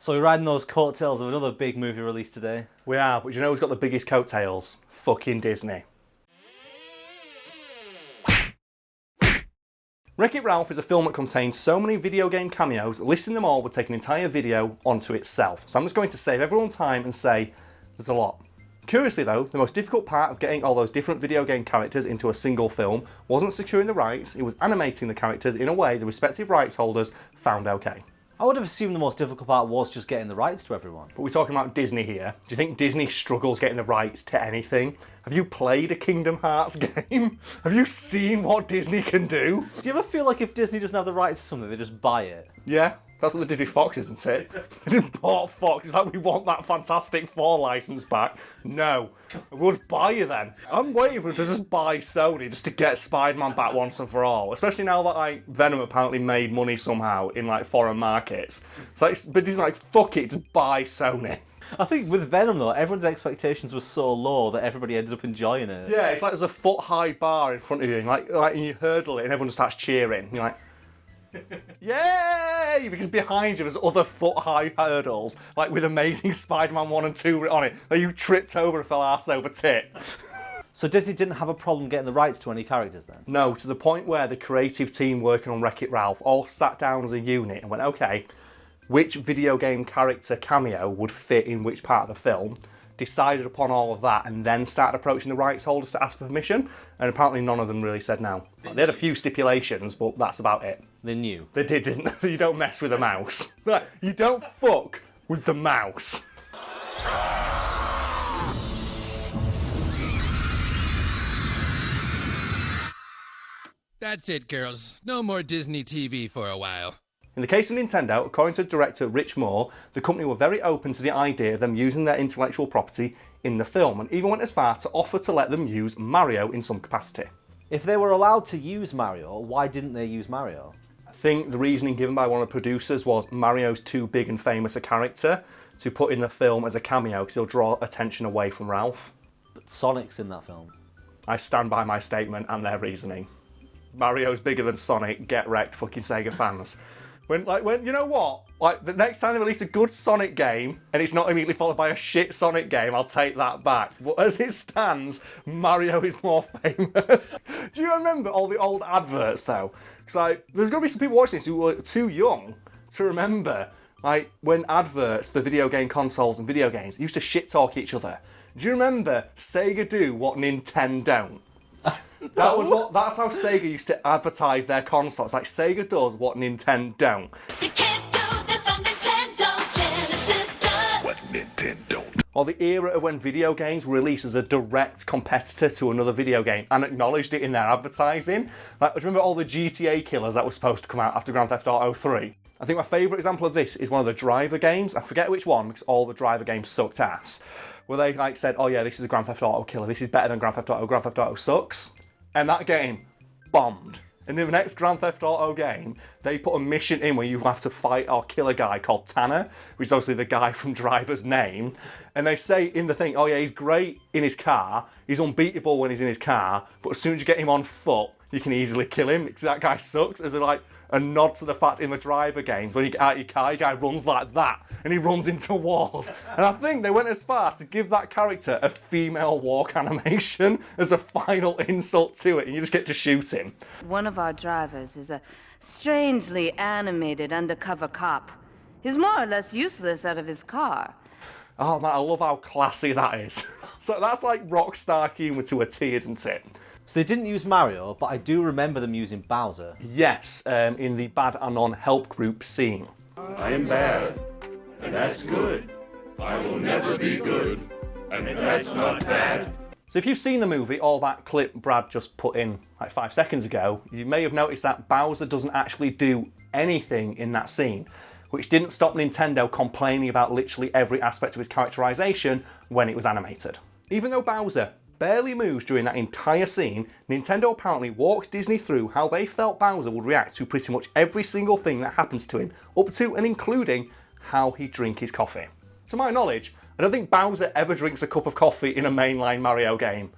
So we're riding those coattails of another big movie release today. We are, but you know who's got the biggest coattails? Fucking Disney. Wreck-It Ralph is a film that contains so many video game cameos, listing them all would take an entire video onto itself. So I'm just going to save everyone time and say there's a lot. Curiously though, the most difficult part of getting all those different video game characters into a single film wasn't securing the rights, it was animating the characters in a way the respective rights holders found okay. I would have assumed the most difficult part was just getting the rights to everyone. But we're talking about Disney here. Do you think Disney struggles getting the rights to anything? Have you played a Kingdom Hearts game? Have you seen what Disney can do? Do you ever feel like if Disney doesn't have the rights to something, they just buy it? Yeah, that's what they did with Fox, isn't it? They just bought Fox. It's like, we want that Fantastic Four license back. No. We'll just buy you then. I'm waiting for them to just buy Sony just to get Spider-Man back once and for all. Especially now that like Venom apparently made money somehow in like foreign markets. It's like, but Disney's like, fuck it, just buy Sony. I think with Venom though, everyone's expectations were so low that everybody ended up enjoying it. Yeah, it's like there's a foot-high bar in front of you, and like you hurdle it, and everyone starts cheering. You're like, yay! Because behind you there's other foot-high hurdles, like with Amazing Spider-Man 1 and 2 on it, that you tripped over and fell arse over tit. So Disney didn't have a problem getting the rights to any characters then? No, to the point where the creative team working on Wreck-It Ralph all sat down as a unit and went, okay, which video game character cameo would fit in which part of the film, decided upon all of that, and then started approaching the rights holders to ask for permission, and apparently none of them really said no. They had a few stipulations, but that's about it. They knew. They didn't. You don't mess with a mouse. You don't fuck with the mouse. That's it, girls. No more Disney TV for a while. In the case of Nintendo, according to director Rich Moore, the company were very open to the idea of them using their intellectual property in the film, and even went as far to offer to let them use Mario in some capacity. If they were allowed to use Mario, why didn't they use Mario? I think the reasoning given by one of the producers was Mario's too big and famous a character to put in the film as a cameo because he'll draw attention away from Ralph. But Sonic's in that film. I stand by my statement and their reasoning. Mario's bigger than Sonic, get wrecked, fucking Sega fans. When you know what? Like, the next time they release a good Sonic game, and it's not immediately followed by a shit Sonic game, I'll take that back. But as it stands, Mario is more famous. Do you remember all the old adverts, though? Because, like, there's going to be some people watching this who were too young to remember, like, when adverts for video game consoles and video games used to shit-talk each other. Do you remember Sega do what Nintendon't? That's how Sega used to advertise their consoles. Like, Sega does what Nintendo don't. You can't do this on Nintendo, Genesis does. What Nintendon't. Or the era of when video games were released as a direct competitor to another video game and acknowledged it in their advertising. Like, do you remember all the GTA killers that were supposed to come out after Grand Theft Auto 3? I think my favourite example of this is one of the Driver games. I forget which one because all the Driver games sucked ass. Where they like said, oh yeah, this is a Grand Theft Auto killer. This is better than Grand Theft Auto sucks. And that game bombed. And in the next Grand Theft Auto game, they put a mission in where you have to fight or kill a guy called Tanner, which is obviously the guy from Driver's name. And they say in the thing, oh yeah, he's great in his car, he's unbeatable when he's in his car, but as soon as you get him on foot, you can easily kill him because that guy sucks. As like a nod to the fact in the Driver games, when you get out of your car, your guy runs like that and he runs into walls. And I think they went as far to give that character a female walk animation as a final insult to it, and you just get to shoot him. One of our drivers is a strangely animated undercover cop. He's more or less useless out of his car. Oh man, I love how classy that is. So that's like rockstar humour to a T, isn't it? So they didn't use Mario, but I do remember them using Bowser. Yes, in the Bad Anon help group scene. I am bad, and that's good. I will never be good, and that's not bad. So if you've seen the movie or that clip Brad just put in like 5 seconds ago, you may have noticed that Bowser doesn't actually do anything in that scene, which didn't stop Nintendo complaining about literally every aspect of his characterization when it was animated. Even though Bowser barely moves during that entire scene, Nintendo apparently walked Disney through how they felt Bowser would react to pretty much every single thing that happens to him, up to and including how he'd drink his coffee. To my knowledge, I don't think Bowser ever drinks a cup of coffee in a mainline Mario game.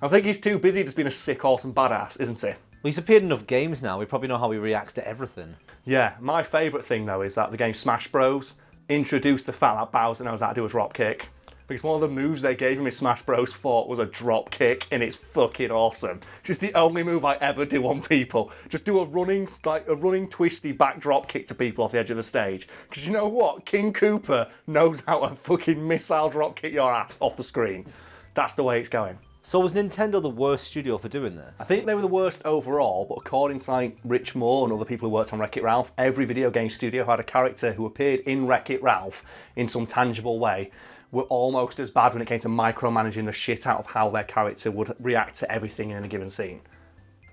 I think he's too busy just being a sick, awesome badass, isn't he? Well, he's appeared in enough games now, we probably know how he reacts to everything. Yeah, my favourite thing though is that the game Smash Bros, introduced the fact that Bowser knows how to do a drop kick. Because one of the moves they gave him in Smash Bros. 4 was a drop kick, and it's fucking awesome. Just the only move I ever do on people. Just do a running twisty back drop kick to people off the edge of the stage. Because you know what? King Koopa knows how to fucking missile drop kick your ass off the screen. That's the way it's going. So was Nintendo the worst studio for doing this? I think they were the worst overall, but according to like Rich Moore and other people who worked on Wreck-It Ralph, every video game studio had a character who appeared in Wreck-It Ralph in some tangible way were almost as bad when it came to micromanaging the shit out of how their character would react to everything in a given scene.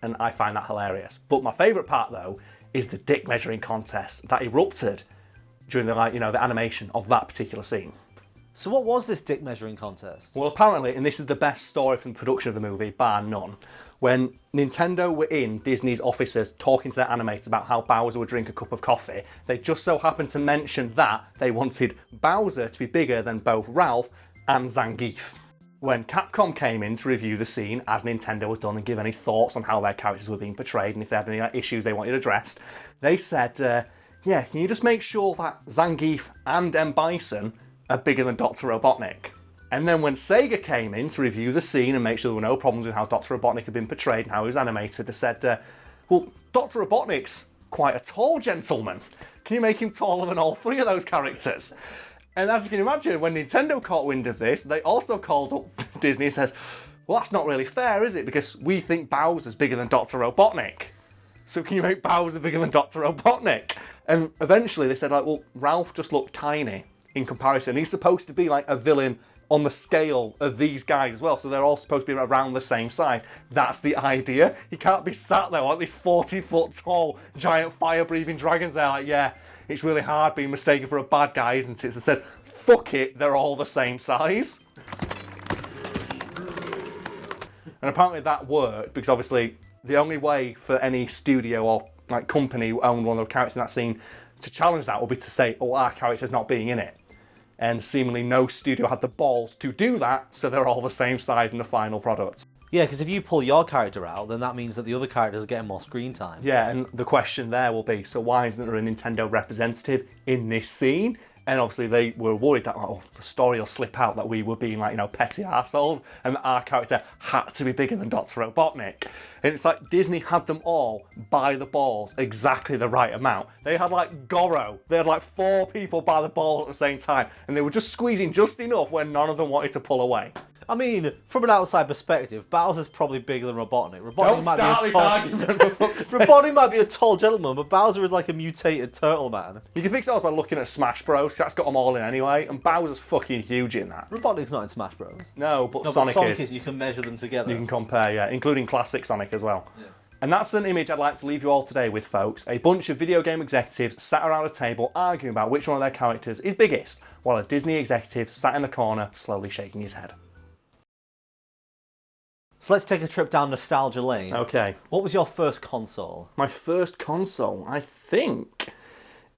And I find that hilarious. But my favourite part though is the dick measuring contest that erupted during the the animation of that particular scene. So what was this dick measuring contest? Well, apparently, and this is the best story from the production of the movie, bar none, when Nintendo were in Disney's offices talking to their animators about how Bowser would drink a cup of coffee, they just so happened to mention that they wanted Bowser to be bigger than both Ralph and Zangief. When Capcom came in to review the scene, as Nintendo had done, and give any thoughts on how their characters were being portrayed and if they had any issues they wanted addressed, they said, yeah, can you just make sure that Zangief and M. Bison are bigger than Dr. Robotnik? And then when Sega came in to review the scene and make sure there were no problems with how Dr. Robotnik had been portrayed and how he was animated, they said, well, Dr. Robotnik's quite a tall gentleman. Can you make him taller than all three of those characters? And as you can imagine, when Nintendo caught wind of this, they also called up Disney and says, well, that's not really fair, is it? Because we think Bowser's bigger than Dr. Robotnik. So can you make Bowser bigger than Dr. Robotnik? And eventually they said, like, well, Ralph just looked tiny in comparison. He's supposed to be like a villain on the scale of these guys as well, so they're all supposed to be around the same size. That's the idea. He can't be sat there like these 40-foot tall giant fire-breathing dragons there like, yeah, it's really hard being mistaken for a bad guy, isn't it? So they said, fuck it, they're all the same size. And apparently that worked, because obviously the only way for any studio or like company who owned one of the characters in that scene to challenge that would be to say, oh, our character's not being in it. And seemingly no studio had the balls to do that, so they're all the same size in the final product. Yeah, because if you pull your character out, then that means that the other characters are getting more screen time. Yeah, and the question there will be, so why isn't there a Nintendo representative in this scene? And obviously they were worried that the story will slip out, that we were being like, petty arseholes, and that our character had to be bigger than Dr. Robotnik. And it's like Disney had them all by the balls exactly the right amount. They had like Goro, they had like 4 people by the ball at the same time, and they were just squeezing just enough when none of them wanted to pull away. I mean, from an outside perspective, Bowser's probably bigger than Robotnik. Don't start this argument, for fuck's sake. Robotnik might be a tall gentleman, but Bowser is like a mutated turtle man. You can fix it all by looking at Smash Bros. That's got them all in anyway, and Bowser's fucking huge in that. Robotnik's not in Smash Bros. No, but No, Sonic, but Sonic is. You can measure them together. You can compare, yeah, including classic Sonic as well. Yeah. And that's an image I'd like to leave you all today with, folks. A bunch of video game executives sat around a table arguing about which one of their characters is biggest, while a Disney executive sat in the corner slowly shaking his head. So let's take a trip down nostalgia lane. Okay. What was your first console? My first console, I think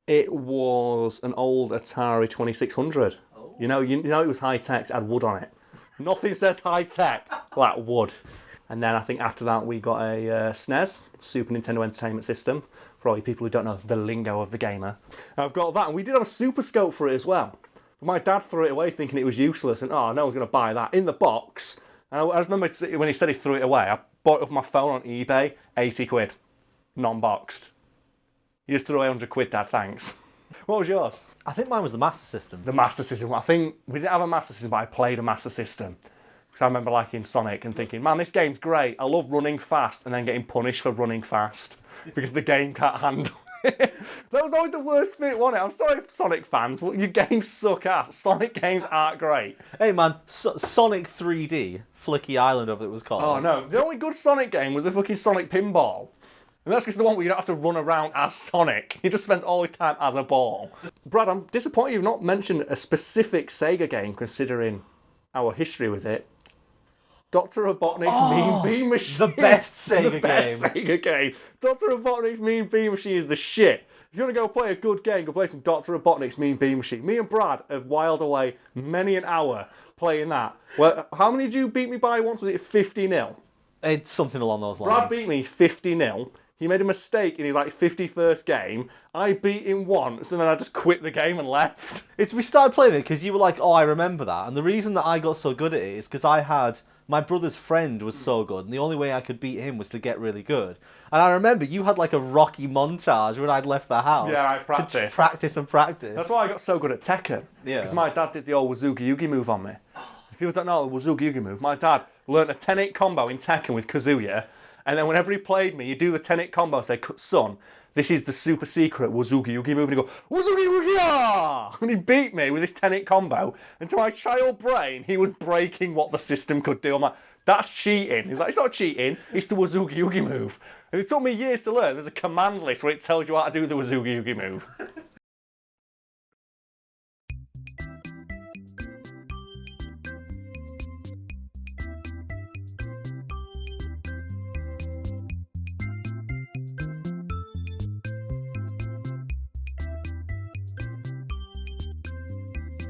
it was an old Atari 2600. Oh. You know it was high tech, it had wood on it. Nothing says high tech like wood. And then I think after that we got a Snes, Super Nintendo Entertainment System, for all you people who don't know the lingo of the gamer. I've got that, and we did have a Super Scope for it as well. But my dad threw it away thinking it was useless, and no one's going to buy that. In the box, and I remember when he said he threw it away, I bought it off my phone on eBay, 80 quid, non-boxed. You just threw away 100 quid, Dad, thanks. What was yours? I think mine was the Master System. The Master System. I think we didn't have a Master System, but I played a Master System. Because I remember liking Sonic and thinking, man, this game's great. I love running fast, and then getting punished for running fast because the game can't handle it. That was always the worst bit, wasn't it? I'm sorry, Sonic fans, but your games suck ass. Sonic games aren't great. Hey man, Sonic 3D, Flicky Island, over it was called. Oh no, the only good Sonic game was the fucking Sonic Pinball. And that's just the one where you don't have to run around as Sonic. He just spends all his time as a ball. Brad, I'm disappointed you've not mentioned a specific Sega game, considering our history with it. Dr. Robotnik's Mean Bean Machine. The best Sega the best Sega game. Dr. Robotnik's Mean Bean Machine is the shit. If you want to go play a good game, go play some Dr. Robotnik's Mean Bean Machine. Me and Brad have wiled away many an hour playing that. Well, how many did you beat me by once? Was it 50-0? It's something along those lines. Brad beat me 50-0. He made a mistake in his like 51st game. I beat him once, and then I just quit the game and left. We started playing it because you were like, oh, I remember that. And the reason that I got so good at it is because I had... My brother's friend was so good, and the only way I could beat him was to get really good. And I remember you had like a Rocky montage when I'd left the house. Yeah, I To practiced. practice and practice. That's why I got so good at Tekken. Yeah. Because my dad did the old Wazoogie Yugi move on me. If people don't know the Wazoogie Yugi move, my dad learnt a 10-8 combo in Tekken with Kazuya, and then whenever he played me, you do the 10-8 combo and say, son, this is the super secret Wazoogie Yugi move, and he'd go, Wazoogie Yugi! Ah! And he beat me with this 10-8 combo, and to my child brain, he was breaking what the system could do. I'm like, that's cheating. He's like, it's not cheating, it's the Wazoogie Yugi move. And it took me years to learn. There's a command list where it tells you how to do the Wazoogie Yugi move.